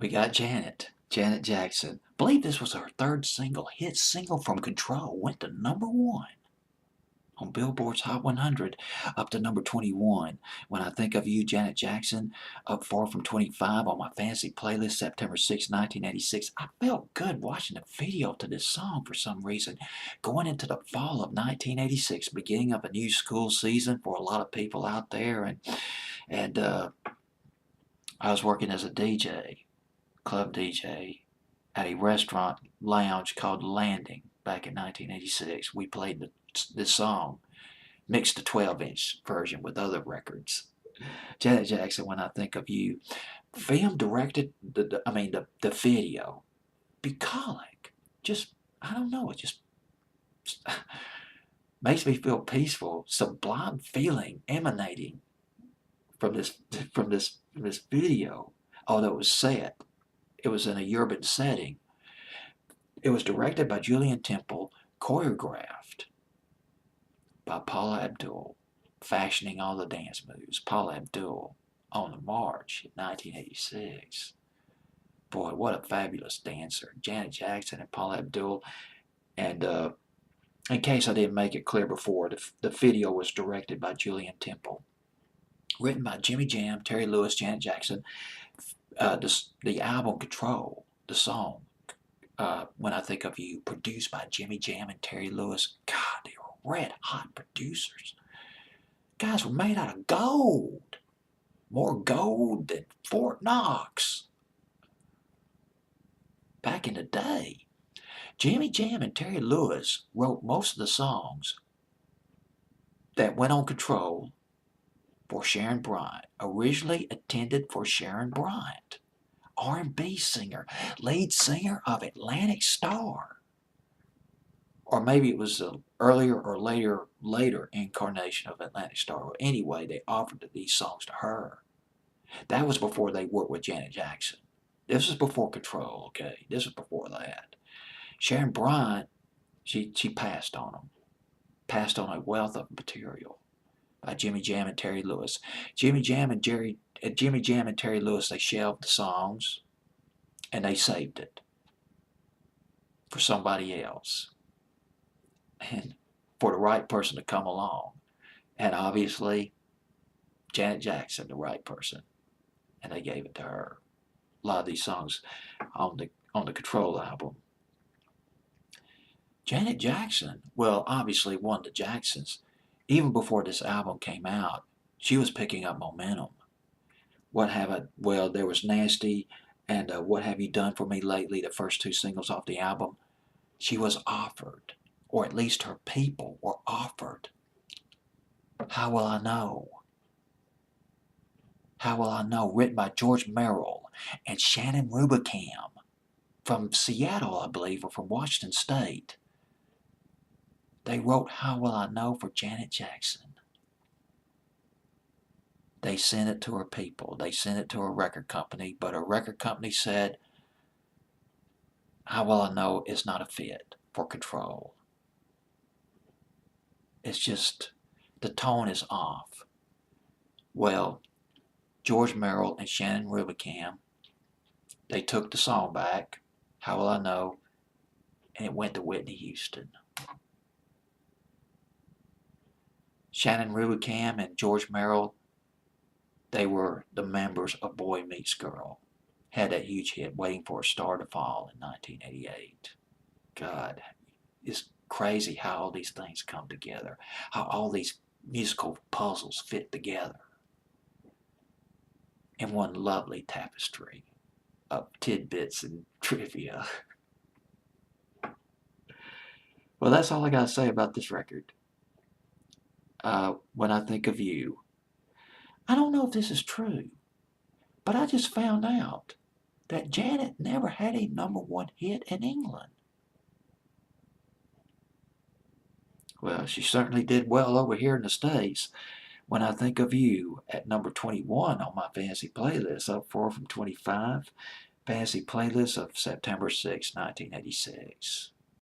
We got Janet Jackson. Believe this was her third hit single from Control. Went to #1 on Billboard's Hot 100, up to number 21. When I Think of You, Janet Jackson, up 4 from 25 on my fancy playlist, September 6, 1986. I felt good watching the video to this song for some reason. Going into the fall of 1986, beginning of a new school season for a lot of people out there, and I was working as a DJ, club DJ, at a restaurant lounge called Landing back in 1986. We played this song, mixed the 12-inch version with other records. Janet Jackson, When I Think of You. Film directed, the video. Bucolic. Just, I don't know, it just makes me feel peaceful, sublime feeling emanating from this video. Although it was set, it was in a urban setting. It was directed by Julian Temple, choreographed by Paula Abdul, fashioning all the dance moves. Paula Abdul on the march in 1986. Boy, what a fabulous dancer. Janet Jackson and Paula Abdul. And in case I didn't make it clear before, the video was directed by Julian Temple. Written by Jimmy Jam, Terry Lewis, Janet Jackson. The album Control, the song, When I Think of You, produced by Jimmy Jam and Terry Lewis. God, they were red hot producers. Guys were made out of gold. More gold than Fort Knox. Back in the day, Jimmy Jam and Terry Lewis wrote most of the songs that went on Control for Sharon Bryant. Originally intended for Sharon Bryant, R&B singer, lead singer of Atlantic Starr. Or maybe it was an earlier or later incarnation of Atlantic Starr. Well, anyway, they offered these songs to her. That was before they worked with Janet Jackson. This was before Control, okay? This was before that. Sharon Bryant, she passed on them. Passed on a wealth of material by Jimmy Jam and Terry Lewis. Jimmy Jam and Terry Lewis, they shelved the songs and they saved it for somebody else and for the right person to come along. And obviously, Janet Jackson, the right person, and they gave it to her. A lot of these songs on the Control album. Janet Jackson, well, obviously one of the Jacksons, even before this album came out, she was picking up momentum. Well, there was Nasty and What Have You Done For Me Lately, the first two singles off the album. She was offered, or at least her people were offered, How Will I Know? How Will I Know? Written by George Merrill and Shannon Rubicam from Seattle, I believe, or from Washington State. They wrote How Will I Know for Janet Jackson. They sent it to her people. They sent it to a record company, but her record company said, How Will I Know is not a fit for Control. It's just, the tone is off. Well, George Merrill and Shannon Rubicam, they took the song back, How Will I Know, and it went to Whitney Houston. Shannon Rubicam and George Merrill, they were the members of Boy Meets Girl. Had that huge hit, Waiting for a Star to Fall, in 1988. God, it's crazy how all these things come together, how all these musical puzzles fit together in one lovely tapestry of tidbits and trivia. Well, that's all I got to say about this record. When I Think of You. I don't know if this is true, but I just found out that Janet never had a #1 hit in England. Well, she certainly did well over here in the States. When I Think of You, at number 21 on my fancy playlist, up 4 from 25. Fancy playlist of September 6, 1986.